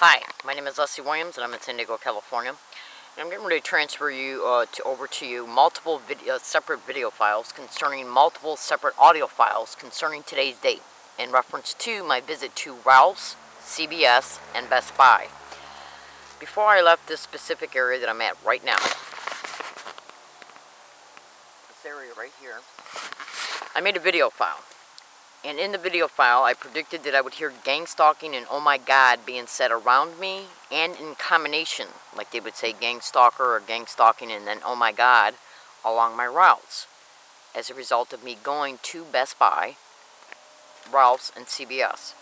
Hi, my name is Leslie Williams and I'm in San Diego, California. And I'm getting ready to transfer you over to you multiple separate video files concerning multiple separate audio files concerning today's date in reference to my visit to Ralph's, CVS, and Best Buy. Before I left this specific area that I'm at right now, this area right here, I made a video file. And in the video file, I predicted that I would hear gang stalking and oh my god being said around me and in combination, like they would say gang stalker or gang stalking and then oh my god along my routes as a result of me going to Best Buy, Ralph's, and CVS.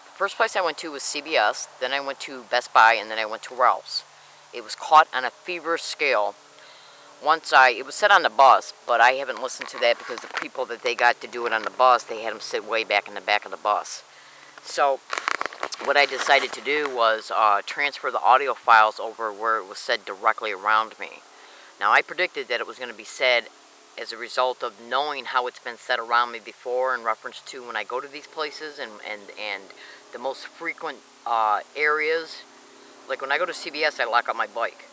The first place I went to was CVS, then I went to Best Buy, and then I went to Ralph's. It was caught on a feverish scale. It was set on the bus, but I haven't listened to that because the people that they got to do it on the bus, they had them sit way back in the back of the bus. So, what I decided to do was transfer the audio files over where it was said directly around me. Now, I predicted that it was going to be said as a result of knowing how it's been said around me before in reference to when I go to these places and the most frequent areas. Like when I go to CVS, I lock up my bike.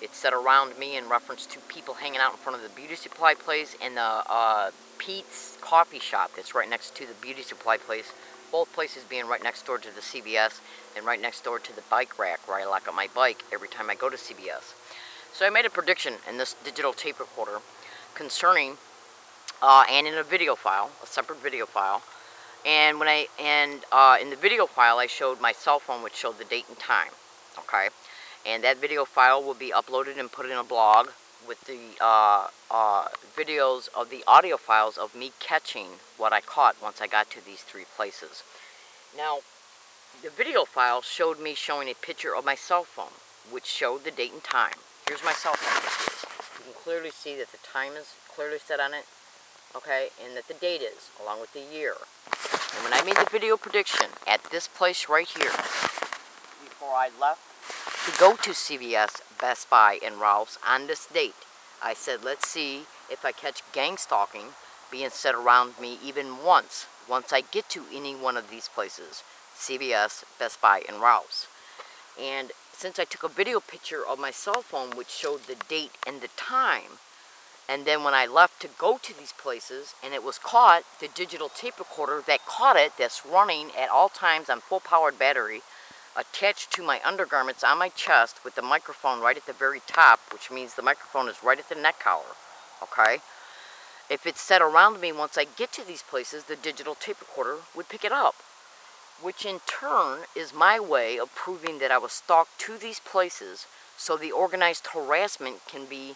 It's said around me in reference to people hanging out in front of the beauty supply place and the Pete's coffee shop that's right next to the beauty supply place. Both places being right next door to the CVS and right next door to the bike rack where I lock up my bike every time I go to CVS. So I made a prediction in this digital tape recorder concerning, and in a video file, a separate video file. And in the video file, I showed my cell phone, which showed the date and time. Okay. And that video file will be uploaded and put in a blog with the videos of the audio files of me catching what I caught once I got to these three places. Now, the video file showed me showing a picture of my cell phone, which showed the date and time. Here's my cell phone right here. You can clearly see that the time is clearly set on it, okay, and that the date is, along with the year. And when I made the video prediction at this place right here, before I left to go to CVS, Best Buy, and Ralph's on this date, I said, let's see if I catch gang stalking being said around me even once I get to any one of these places, CVS, Best Buy, and Ralph's. And since I took a video picture of my cell phone which showed the date and the time, and then when I left to go to these places and it was caught, the digital tape recorder that caught it, that's running at all times on full powered battery, attached to my undergarments on my chest with the microphone right at the very top, which means the microphone is right at the neck collar, okay? If it's set around me once I get to these places, the digital tape recorder would pick it up, which in turn is my way of proving that I was stalked to these places so the organized harassment can be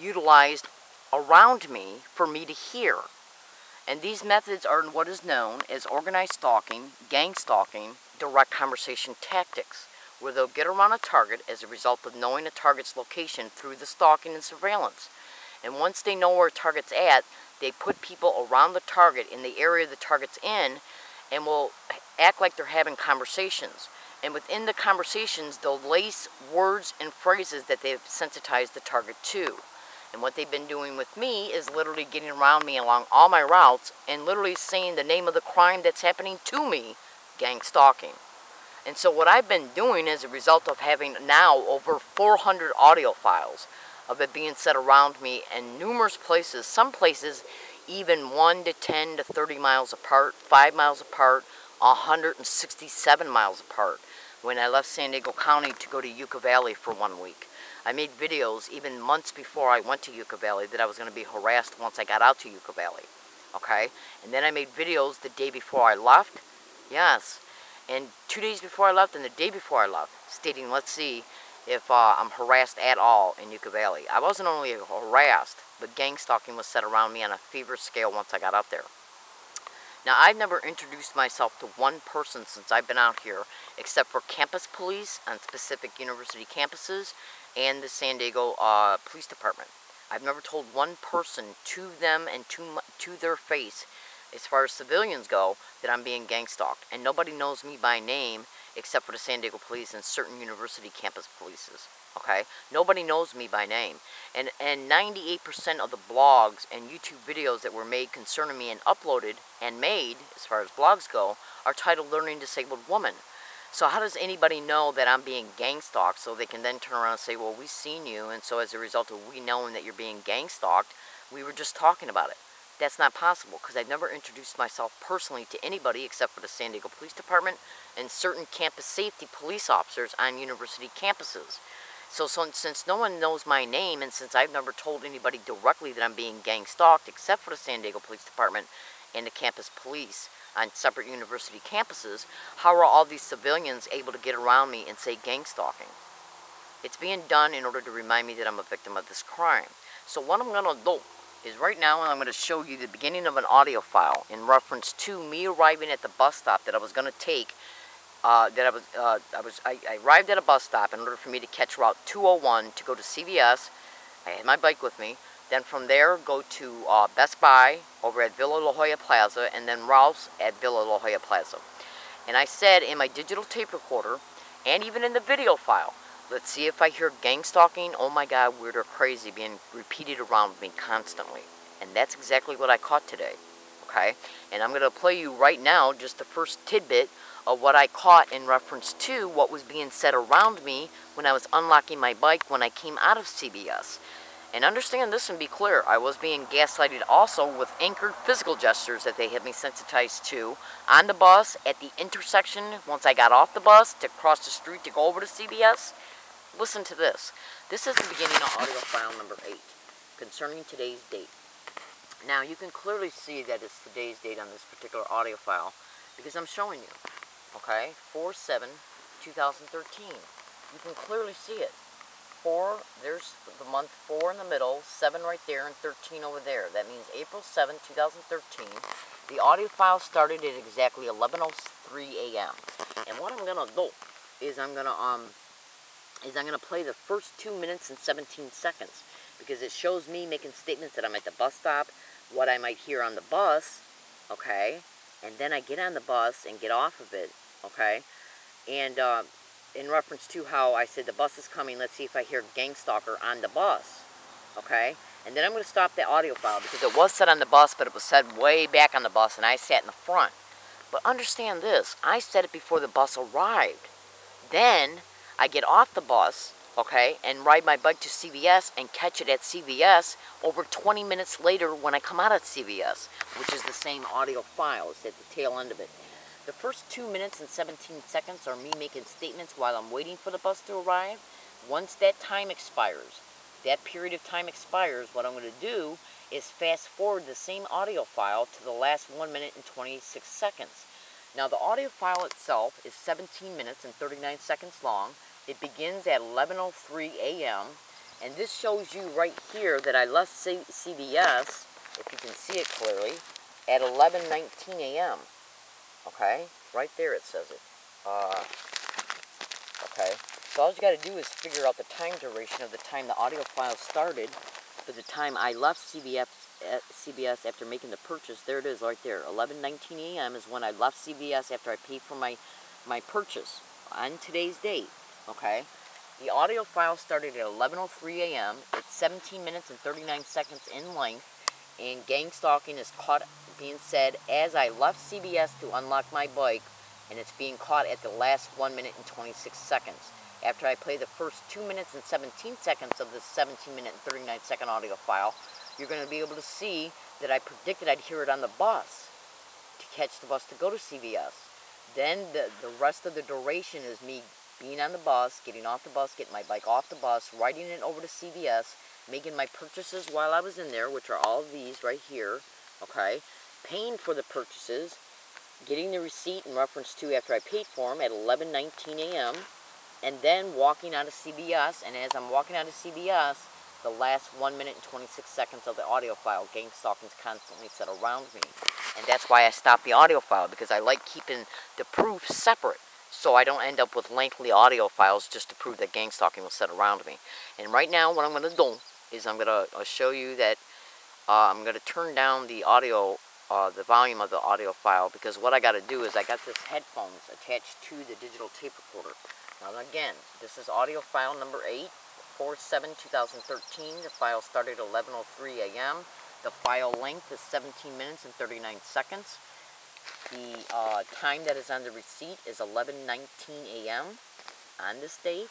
utilized around me for me to hear. And these methods are what is known as organized stalking, gang stalking, direct conversation tactics, where they'll get around a target as a result of knowing a target's location through the stalking and surveillance. And once they know where a target's at, they put people around the target in the area the target's in and will act like they're having conversations. And within the conversations, they'll lace words and phrases that they've sensitized the target to. And what they've been doing with me is literally getting around me along all my routes and literally saying the name of the crime that's happening to me, gang stalking. And so what I've been doing as a result of having now over 400 audio files of it being said around me in numerous places, some places even 1 to 10 to 30 miles apart, 5 miles apart, 167 miles apart, when I left San Diego County to go to Yucca Valley for 1 week. I made videos even months before I went to Yucca Valley that I was going to be harassed once I got out to Yucca Valley, okay? And then I made videos the day before I left, yes, and 2 days before I left and the day before I left, stating, let's see if I'm harassed at all in Yucca Valley. I wasn't only harassed, but gang stalking was set around me on a feverish scale once I got out there. Now, I've never introduced myself to one person since I've been out here, except for campus police on specific university campuses and the San Diego Police Department. I've never told one person to them and to their face, as far as civilians go, that I'm being gang stalked. And nobody knows me by name except for the San Diego Police and certain university campus polices. Okay? Nobody knows me by name. And 98% of the blogs and YouTube videos that were made concerning me and uploaded and made, as far as blogs go, are titled Learning Disabled Woman. So how does anybody know that I'm being gang stalked so they can then turn around and say, well, we seen you, and so as a result of we knowing that you're being gang stalked, we were just talking about it. That's not possible, because I've never introduced myself personally to anybody except for the San Diego Police Department and certain campus safety police officers on university campuses. So since no one knows my name, and since I've never told anybody directly that I'm being gang stalked except for the San Diego Police Department and the campus police on separate university campuses, how are all these civilians able to get around me and say gang stalking? It's being done in order to remind me that I'm a victim of this crime. So what I'm going to do is right now I'm going to show you the beginning of an audio file in reference to me arriving at the bus stop that I was going to take. I arrived at a bus stop in order for me to catch Route 201 to go to CVS. I had my bike with me. Then from there, go to Best Buy over at Villa La Jolla Plaza, and then Ralph's at Villa La Jolla Plaza. And I said in my digital tape recorder, and even in the video file, let's see if I hear gang stalking, oh my God, weird or crazy, being repeated around me constantly. And that's exactly what I caught today, okay? And I'm going to play you right now just the first tidbit of what I caught in reference to what was being said around me when I was unlocking my bike when I came out of CBS. And understand this and be clear, I was being gaslighted also with anchored physical gestures that they had me sensitized to on the bus, at the intersection, once I got off the bus to cross the street to go over to CBS. Listen to this. This is the beginning of audio file number 8, concerning today's date. Now, you can clearly see that it's today's date on this particular audio file because I'm showing you, okay? 4/7/2013. You can clearly see it. 4, there's the month 4 in the middle, 7 right there, and 13 over there. That means April 7, 2013. The audio file started at exactly 11:03 a.m. And what I'm going to do is I'm going to play the first 2 minutes and 17 seconds because it shows me making statements that I'm at the bus stop, what I might hear on the bus, okay? And then I get on the bus and get off of it, okay? And in reference to how I said the bus is coming, let's see if I hear gang stalker on the bus, okay? And then I'm going to stop the audio file because it was said on the bus, but it was said way back on the bus, and I sat in the front. But understand this, I said it before the bus arrived. Then I get off the bus, okay, and ride my bike to CVS and catch it at CVS over 20 minutes later when I come out of CVS, which is the same audio file. It's at the tail end of it. The first 2 minutes and 17 seconds are me making statements while I'm waiting for the bus to arrive. Once that time expires, that period of time expires, what I'm going to do is fast forward the same audio file to the last 1 minute and 26 seconds. Now the audio file itself is 17 minutes and 39 seconds long. It begins at 11:03 a.m. and this shows you right here that I left CVS, if you can see it clearly, at 11:19 a.m. Okay, right there it says it. Okay, so all you got to do is figure out the time duration of the time the audio file started to the time I left CBS after making the purchase. There it is right there. 11:19 a.m. is when I left CBS after I paid for my purchase on today's date. Okay, the audio file started at 11:03 a.m. It's 17 minutes and 39 seconds in length, and gang stalking is caught being said as I left CBS to unlock my bike, and it's being caught at the last 1 minute and 26 seconds. After I play the first 2 minutes and 17 seconds of this 17 minute and 39 second audio file, you're going to be able to see that I predicted I'd hear it on the bus to catch the bus to go to CVS. Then the rest of the duration is me being on the bus, getting off the bus, getting my bike off the bus, riding it over to CVS, making my purchases while I was in there, which are all of these right here, okay, paying for the purchases, getting the receipt in reference to after I paid for them at 11:19 a.m., and then walking out of CBS, and as I'm walking out of CBS, the last 1 minute and 26 seconds of the audio file, gang stalking's constantly said around me. And that's why I stopped the audio file, because I like keeping the proof separate, so I don't end up with lengthy audio files just to prove that gang stalking was said around me. And right now, what I'm going to do is I'm going to show you that I'm going to turn down the audio, the volume of the audio file, because what I got to do is I got this headphones attached to the digital tape recorder. Now again, this is audio file number 8, 4/7/2013. The file started at 11:03 a.m. The file length is 17 minutes and 39 seconds. The time that is on the receipt is 11:19 a.m. on this date,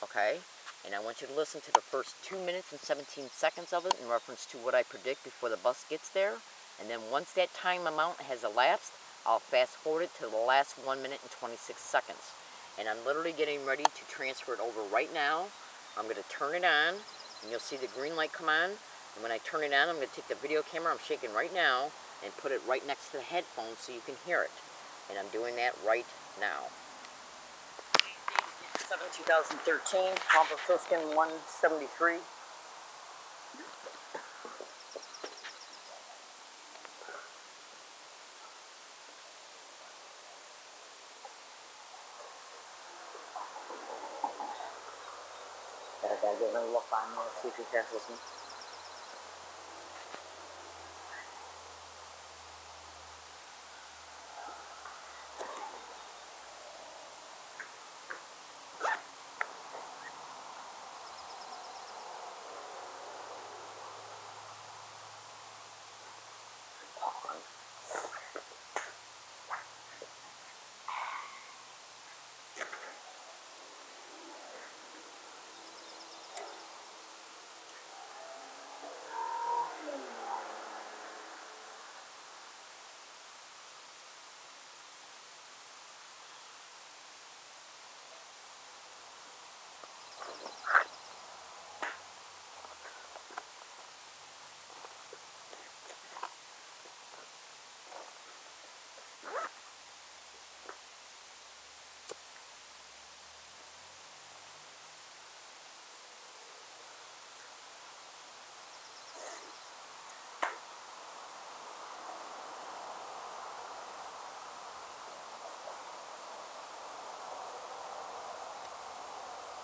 okay? And I want you to listen to the first 2 minutes and 17 seconds of it in reference to what I predict before the bus gets there. And then once that time amount has elapsed, I'll fast forward it to the last 1 minute and 26 seconds. And I'm literally getting ready to transfer it over right now. I'm going to turn it on, and you'll see the green light come on. And when I turn it on, I'm going to take the video camera I'm shaking right now and put it right next to the headphones so you can hear it. And I'm doing that right now. 7/2013, DSCN2612. Gotta get another look on there, see if he passes me.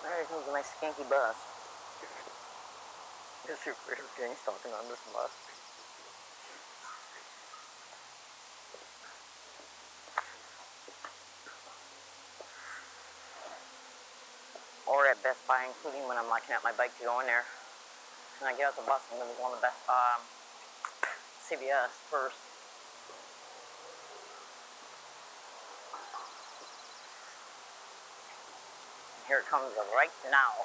There comes my skanky bus. This is your James talking on this bus. Or at Best Buy, including when I'm locking out my bike to go in there. When I get out the bus, I'm going to be going to Best CVS first. Here it comes right now.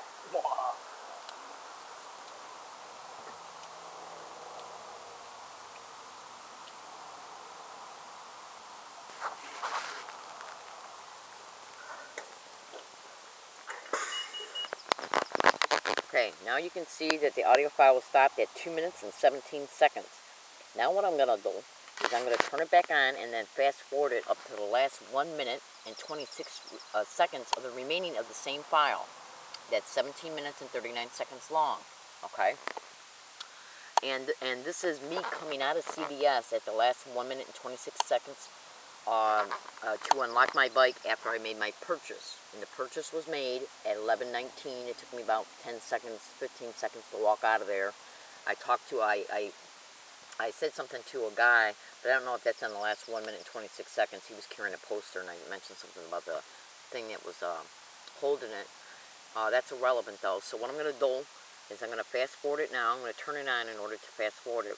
Okay, now you can see that the audio file was stopped at 2 minutes and 17 seconds. Now what I'm going to do is I'm going to turn it back on and then fast forward it up to the last 1 minute and 26 seconds of the remaining of the same file. That's 17 minutes and 39 seconds long, okay? And this is me coming out of CVS at the last 1 minute and 26 seconds to unlock my bike after I made my purchase. And the purchase was made at 11:19. It took me about 10 seconds, 15 seconds to walk out of there. I said something to a guy, but I don't know if that's in the last 1 minute and 26 seconds. He was carrying a poster, and I mentioned something about the thing that was holding it. That's irrelevant, though. So what I'm going to do is I'm going to fast forward it now. I'm going to turn it on in order to fast forward it.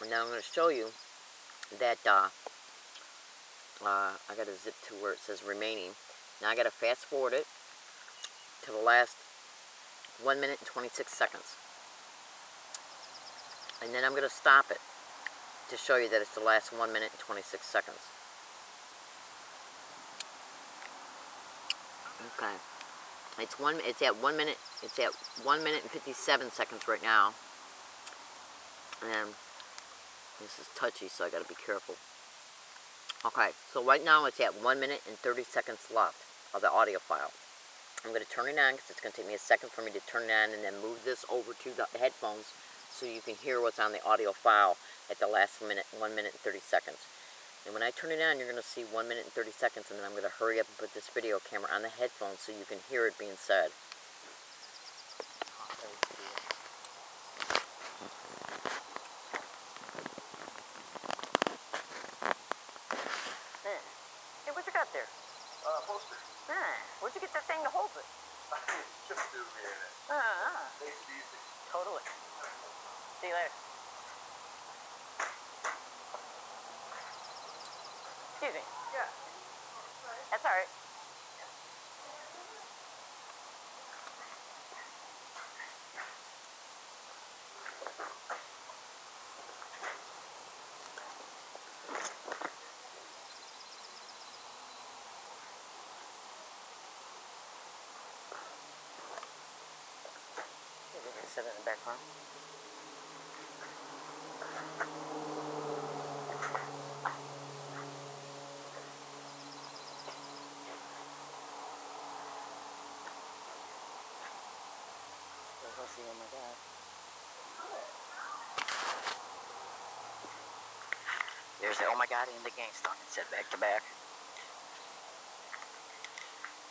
And now I'm going to show you that I got to zip to where it says remaining. Now I got to fast forward it to the last 1 minute and 26 seconds. And then I'm going to stop it to show you that it's the last 1 minute and 26 seconds. Okay. It's at 1 minute. It's at 1 minute and 57 seconds right now. And this is touchy, so I got to be careful. Okay, so right now it's at 1 minute and 30 seconds left of the audio file. I'm going to turn it on because it's going to take me a second for me to turn it on and then move this over to the headphones so you can hear what's on the audio file at the last 1 minute and 30 seconds. And when I turn it on, you're going to see 1 minute and 30 seconds, and then I'm going to hurry up and put this video camera on the headphones so you can hear it being said. Hey, what you got there? Poster. Where'd you get that thing to hold it? Just do me in it. Makes it easy. Totally. See you later. Excuse me. Yeah. That's all right. Sit in the back room. Let's see, oh my God. There's the oh my God and the gang stalking set back to back.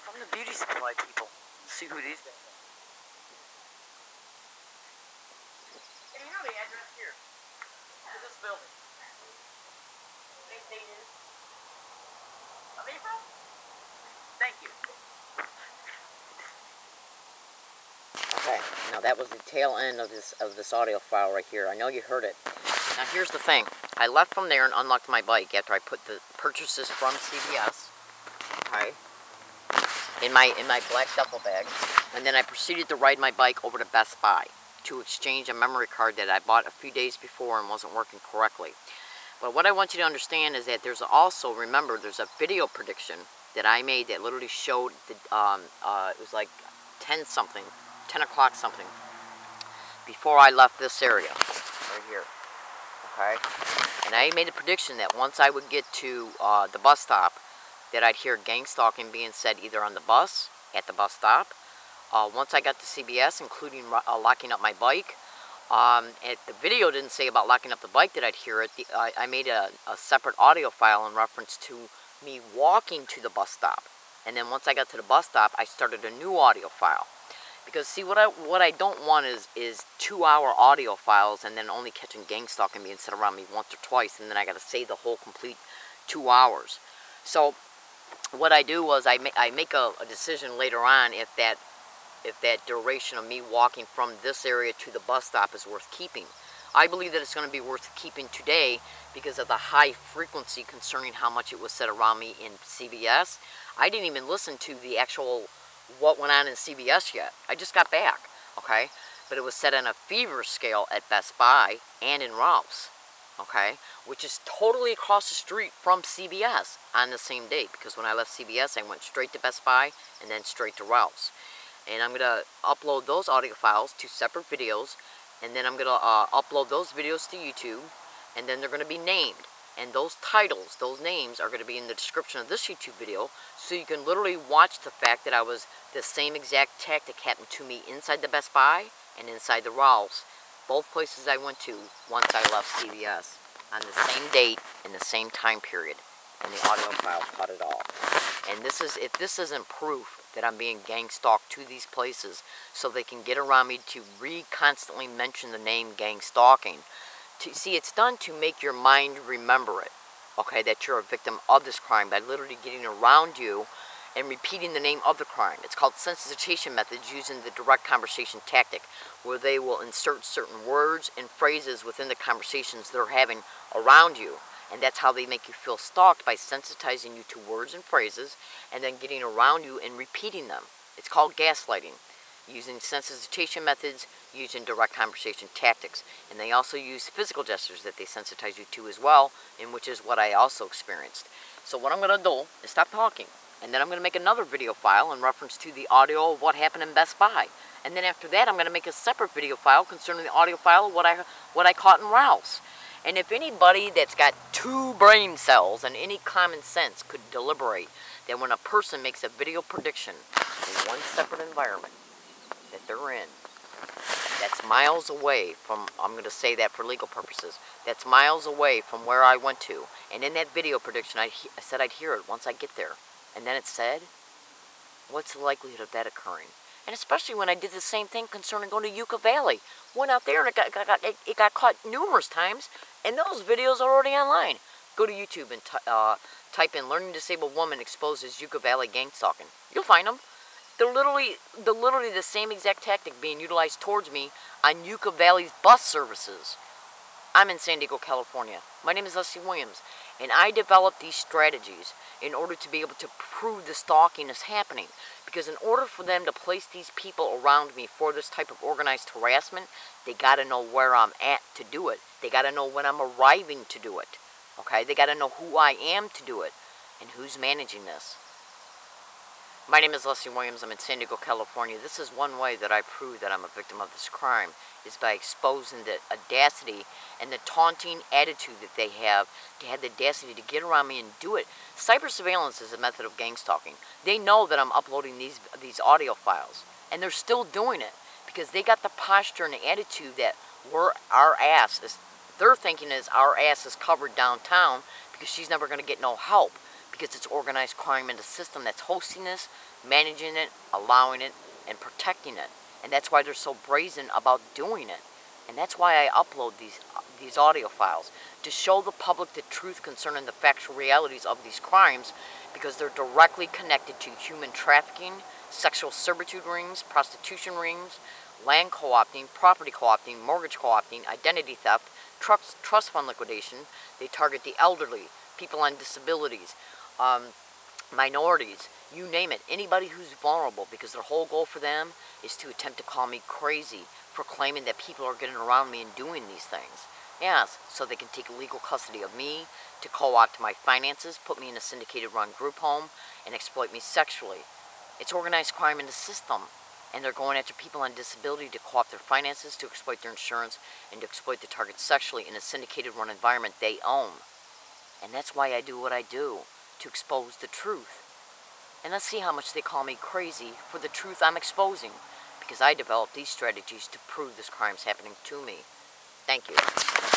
From the beauty supply people. Let's see who these guys are. Hey, you know the address here to this building? Today's date is of April? Thank you. Okay, now that was the tail end of this audio file right here. I know you heard it. Now here's the thing. I left from there and unlocked my bike after I put the purchases from CVS, okay, in my black duffel bag, and then I proceeded to ride my bike over to Best Buy to exchange a memory card that I bought a few days before and wasn't working correctly. But what I want you to understand is that there's also, remember, there's a video prediction that I made that literally showed the, it was like 10 o'clock something, before I left this area, right here, okay? And I made a prediction that once I would get to the bus stop, that I'd hear gang stalking being said either on the bus, at the bus stop, once I got to CBS, including locking up my bike. The video didn't say about locking up the bike that I'd hear it. I made a separate audio file in reference to me walking to the bus stop. And then once I got to the bus stop, I started a new audio file. Because see, what I don't want is 2-hour audio files and then only catching gang stalking being said around me once or twice, and then I got to say the whole complete 2 hours. So what I do was I make a decision later on if that duration of me walking from this area to the bus stop is worth keeping. I believe that it's going to be worth keeping today because of the high frequency concerning how much it was said around me in CVS. I didn't even listen to the actual what went on in CVS yet. I just got back, okay? But it was set on a fever scale at Best Buy and in Ralph's, okay? Which is totally across the street from CVS on the same date, because when I left CVS, I went straight to Best Buy and then straight to Ralph's. And I'm going to upload those audio files to separate videos, and then I'm going to upload those videos to YouTube, and then they're going to be named. And those titles, those names, are going to be in the description of this YouTube video, so you can literally watch the fact that the same exact tactic happened to me inside the Best Buy and inside the Ralph's. Both places I went to once I left CVS on the same date in the same time period. And the audio file caught it all. And if this isn't proof that I'm being gang stalked to these places so they can get around me to constantly mention the name gang stalking. See, it's done to make your mind remember it, okay, that you're a victim of this crime by literally getting around you and repeating the name of the crime. It's called sensitization methods using the direct conversation tactic, where they will insert certain words and phrases within the conversations they're having around you. And that's how they make you feel stalked, by sensitizing you to words and phrases and then getting around you and repeating them. It's called gaslighting, using sensitization methods, using direct conversation tactics. And they also use physical gestures that they sensitize you to as well, and which is what I also experienced. So what I'm going to do is stop talking, and then I'm going to make another video file in reference to the audio of what happened in Best Buy. And then after that, I'm going to make a separate video file concerning the audio file of what I caught in Ralph's. And if anybody that's got 2 brain cells and any common sense could deliberate that when a person makes a video prediction in one separate environment that they're in, that's miles away from, I'm going to say that for legal purposes, that's miles away from where I went to, and in that video prediction I said I'd hear it once I get there, and then it said, what's the likelihood of that occurring? And especially when I did the same thing concerning going to Yucca Valley. Went out there and it got caught numerous times, and those videos are already online. Go to YouTube and type in "Learning Disabled Woman Exposes Yucca Valley Gang Stalking." You'll find them. They're literally the same exact tactic being utilized towards me on Yucca Valley's bus services. I'm in San Diego, California. My name is Leslie Williams. And I developed these strategies in order to be able to prove the stalking is happening. Because in order for them to place these people around me for this type of organized harassment, they got to know where I'm at to do it. They got to know when I'm arriving to do it. Okay? They got to know who I am to do it and who's managing this. My name is Leslie Williams. I'm in San Diego, California. This is one way that I prove that I'm a victim of this crime, is by exposing the audacity and the taunting attitude that they have to have the audacity to get around me and do it. Cyber surveillance is a method of gang stalking. They know that I'm uploading these audio files, and they're still doing it because they got the posture and the attitude that they're thinking is our ass is covered downtown because she's never going to get no help. Because it's organized crime in the system that's hosting this, managing it, allowing it, and protecting it. And that's why they're so brazen about doing it. And that's why I upload these audio files, to show the public the truth concerning the factual realities of these crimes, because they're directly connected to human trafficking, sexual servitude rings, prostitution rings, land co-opting, property co-opting, mortgage co-opting, identity theft, trust fund liquidation. They target the elderly, people on disabilities, minorities, you name it, anybody who's vulnerable, because their whole goal for them is to attempt to call me crazy for claiming that people are getting around me and doing these things. Yes, so they can take legal custody of me, to co-opt my finances, put me in a syndicated run group home, and exploit me sexually. It's organized crime in the system, and they're going after people on disability to co-opt their finances, to exploit their insurance, and to exploit the target sexually in a syndicated run environment they own. And that's why I do what I do, to expose the truth. And let's see how much they call me crazy for the truth I'm exposing, because I developed these strategies to prove this crime's happening to me. Thank you.